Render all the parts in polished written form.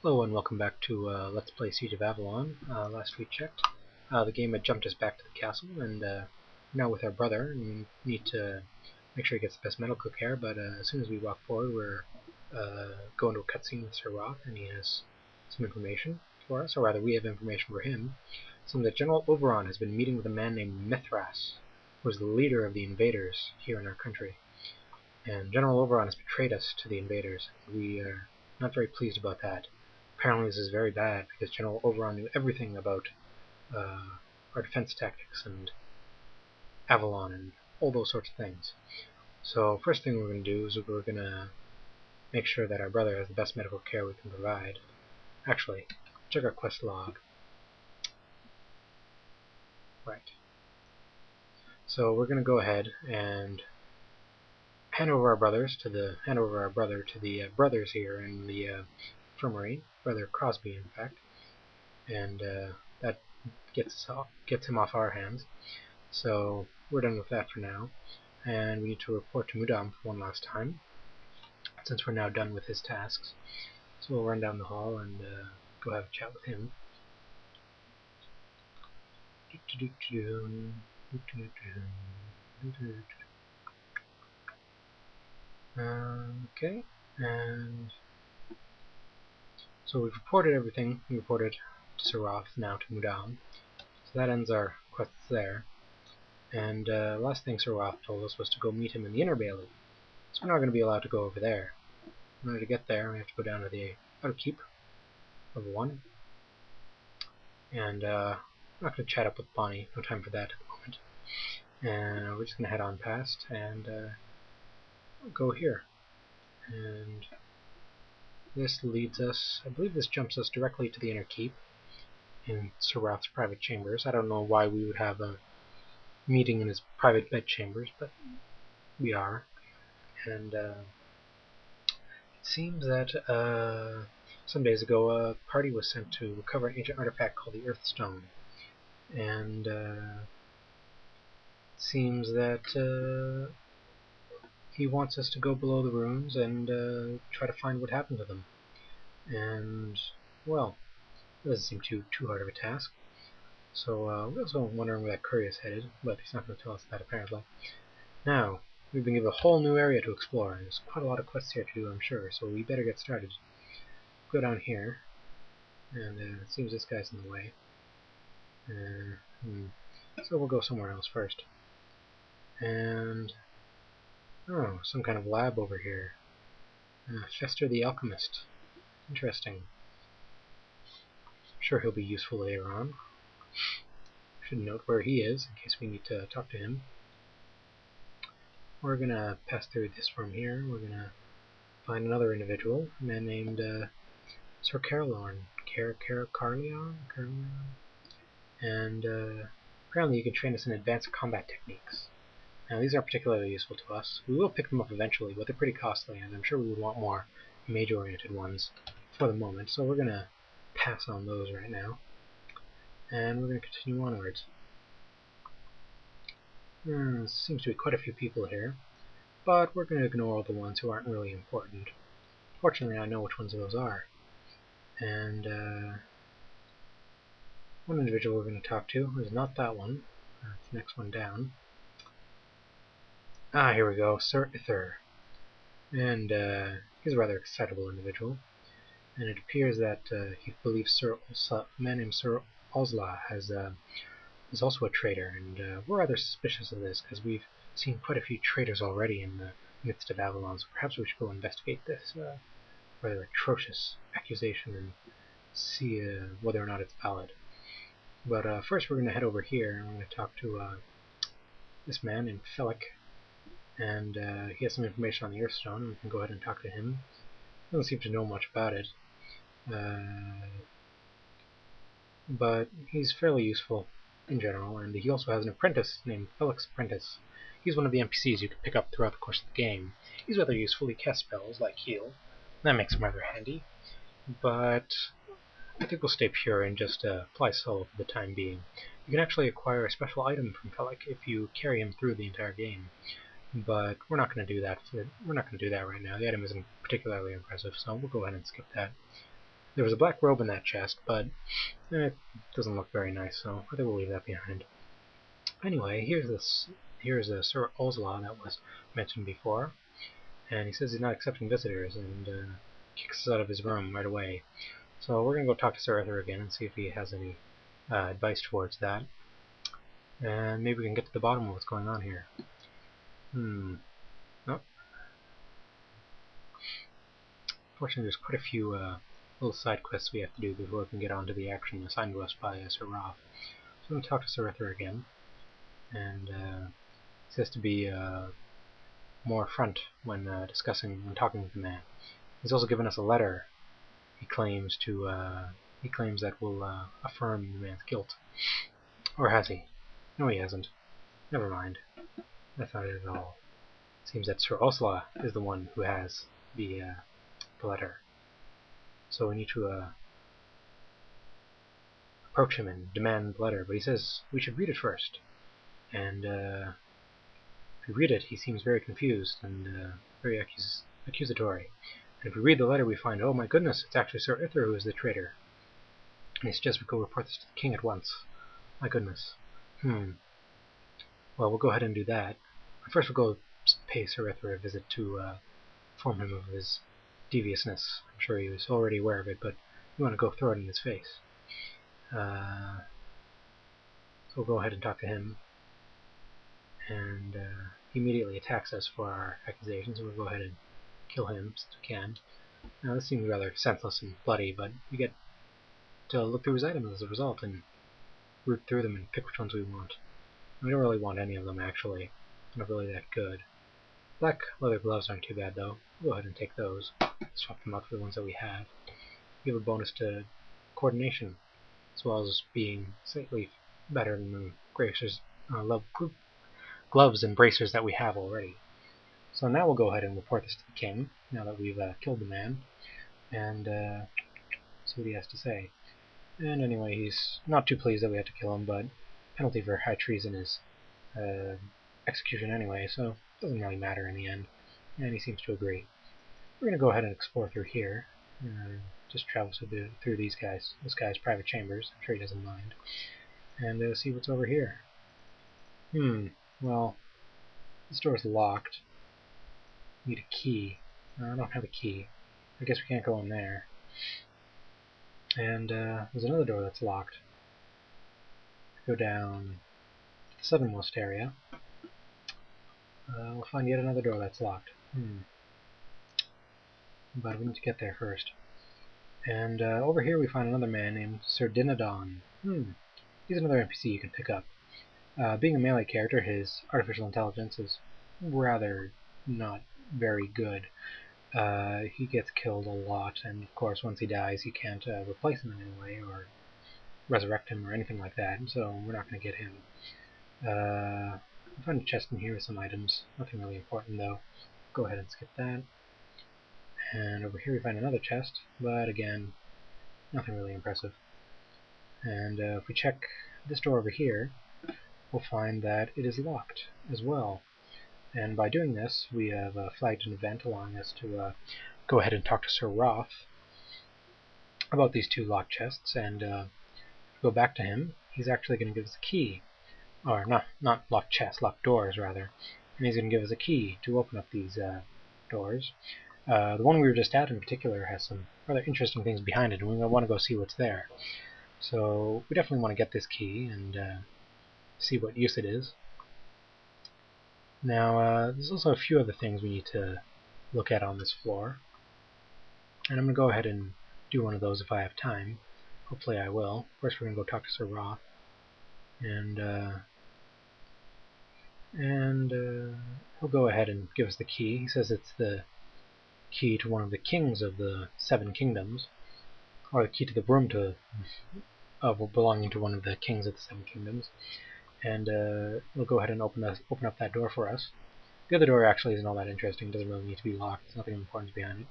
Hello and welcome back to Let's Play Siege of Avalon. Last we checked, the game had jumped us back to the castle, and now with our brother, and we need to make sure he gets the best medical care, but as soon as we walk forward, we're going to a cutscene with Sir Roth, and he has some information for us, or rather we have information for him. So that General Oberon has been meeting with a man named Mithras, who is the leader of the invaders here in our country. And General Oberon has betrayed us to the invaders. We are not very pleased about that. Apparently this is very bad, because General Oberon knew everything about our defense tactics and Avalon and all those sorts of things. So first thing we're going to do is we're going to make sure that our brother has the best medical care we can provide. Actually, check our quest log. Right. So we're going to go ahead and hand over our brother to the brothers here in the infirmary, Brother Crosby, in fact, and that gets him off our hands. So we're done with that for now, and we need to report to Mudam for one last time, since we're now done with his tasks. So we'll run down the hall and go have a chat with him. Okay, and so we've reported everything. We reported to Sir Roth, now to Mudam. So that ends our quests there. And last thing Sir Roth told us was to go meet him in the inner bailey. So we're not going to be allowed to go over there. In order to get there, we have to go down to the outer keep, level 1. And I'm not going to chat up with Bonnie, no time for that at the moment. And we're just going to head on past and go here. And this leads us, I believe this jumps us directly to the inner keep in Sir Roth's private chambers. I don't know why we would have a meeting in his private bed chambers, but we are. And it seems that some days ago a party was sent to recover an ancient artifact called the Earthstone. And it seems that he wants us to go below the ruins and try to find what happened to them. And, well, it doesn't seem too hard of a task. So we're also wondering where that courier is headed, but he's not going to tell us that apparently. Now, we've been given a whole new area to explore, and there's quite a lot of quests here to do, I'm sure, so we better get started. Go down here, and it seems this guy's in the way. So we'll go somewhere else first. And, oh, some kind of lab over here. Fester the Alchemist. Interesting. I'm sure he'll be useful later on. Should note where he is, in case we need to talk to him. We're going to pass through this room here. We're going to find another individual, a man named Sir Carleon. Carleon? And apparently you can train us in advanced combat techniques. Now these aren't particularly useful to us. We will pick them up eventually, but they're pretty costly, and I'm sure we would want more mage-oriented ones for the moment, so we're going to pass on those right now. And we're going to continue onwards. Seems to be quite a few people here, but we're going to ignore the ones who aren't really important. Fortunately, I know which ones those are. And one individual we're going to talk to is not that one. It's the next one down. Ah, here we go, Sir Ither. And he's a rather excitable individual. And it appears that he believes a man named Sir Osla is also a traitor, and we're rather suspicious of this because we've seen quite a few traitors already in the midst of Avalon, so perhaps we should go investigate this rather atrocious accusation and see whether or not it's valid. But first we're going to head over here and we're going to talk to this man named Felic, and he has some information on the Earthstone, and we can go ahead and talk to him. He doesn't seem to know much about it, but he's fairly useful in general, and he also has an apprentice named Felix Apprentice. He's one of the NPCs you can pick up throughout the course of the game. He's rather useful. He casts spells like heal. That makes him rather handy, but I think we'll stay pure and just fly solo for the time being. You can actually acquire a special item from Felic if you carry him through the entire game, but we're not going to do that. We're not going to do that right now. The item isn't particularly impressive, so we'll go ahead and skip that. There was a black robe in that chest, but it doesn't look very nice, so I think we'll leave that behind. Anyway, here's Sir Ursula that was mentioned before, and he says he's not accepting visitors, and kicks us out of his room right away. So we're going to go talk to Sir Arthur again and see if he has any advice towards that. And maybe we can get to the bottom of what's going on here. Nope. Fortunately, there's quite a few little side quests we have to do before we can get on to the action assigned to us by Sir Roth. So I'm going to talk to Sir Arthur again, and he says to be more upfront when talking with the man. He's also given us a letter. He claims that will affirm the man's guilt. Or has he? No, he hasn't. Never mind. That's not it at all. It seems that Sir Ursula is the one who has the letter. So we need to approach him and demand the letter. But he says we should read it first. And if we read it, he seems very confused and very accusatory. And if we read the letter, we find, oh my goodness, it's actually Sir Arthur who is the traitor. And he suggests we go report this to the king at once. My goodness. Well, we'll go ahead and do that. First we'll go pay Sir Arthur a visit to inform him of his deviousness. I'm sure he was already aware of it, but we want to go throw it in his face. So we'll go ahead and talk to him. And he immediately attacks us for our accusations, so we'll go ahead and kill him since we can. Now this seems rather senseless and bloody, but we get to look through his items as a result and root through them and pick which ones we want. We don't really want any of them, actually. They're not really that good. Black leather gloves aren't too bad, though. We'll go ahead and take those. Swap them out for the ones that we have. Give a bonus to coordination, as well as being slightly better than the gloves and bracers that we have already. So now we'll go ahead and report this to the king, now that we've killed the man, and see what he has to say. And anyway, he's not too pleased that we had to kill him, but penalty for high treason is execution anyway, so it doesn't really matter in the end. And he seems to agree. We're going to go ahead and explore through here. Just travel through this guy's private chambers. I'm sure he doesn't mind. And see what's over here. Well, this door is locked. Need a key. I don't have a key. I guess we can't go in there. And there's another door that's locked. Go down to the southernmost area. We'll find yet another door that's locked. But we need to get there first. And over here we find another man named Sir Dinadon. He's another NPC you can pick up. Being a melee character, his artificial intelligence is rather not very good. He gets killed a lot, and of course once he dies you can't replace him in any way or resurrect him or anything like that, so we're not going to get him. I found a chest in here with some items, nothing really important though. Go ahead and skip that. And over here we find another chest, but again, nothing really impressive. And if we check this door over here, we'll find that it is locked as well. And by doing this, we have flagged an event allowing us to go ahead and talk to Sir Roth about these two locked chests, and go back to him. He's actually going to give us a key. Or not locked chests, locked doors rather. And he's going to give us a key to open up these doors. The one we were just at in particular has some rather interesting things behind it, and we want to go see what's there. So we definitely want to get this key and see what use it is. Now there's also a few other things we need to look at on this floor. And I'm going to go ahead and do one of those if I have time. Hopefully I will. First we're going to go talk to Sir Roth. And he'll go ahead and give us the key. He says it's the key to one of the kings of the 7 kingdoms, or the key to the room belonging to one of the kings of the 7 kingdoms. And he'll go ahead and open up that door for us. The other door actually isn't all that interesting. It doesn't really need to be locked. There's nothing important behind it.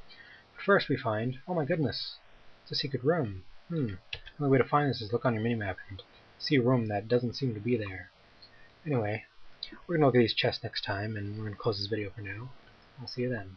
But first we find, oh my goodness, it's a secret room. The only way to find this is look on your minimap and see a room that doesn't seem to be there. Anyway, we're going to look at these chests next time, and we're going to close this video for now. I'll see you then.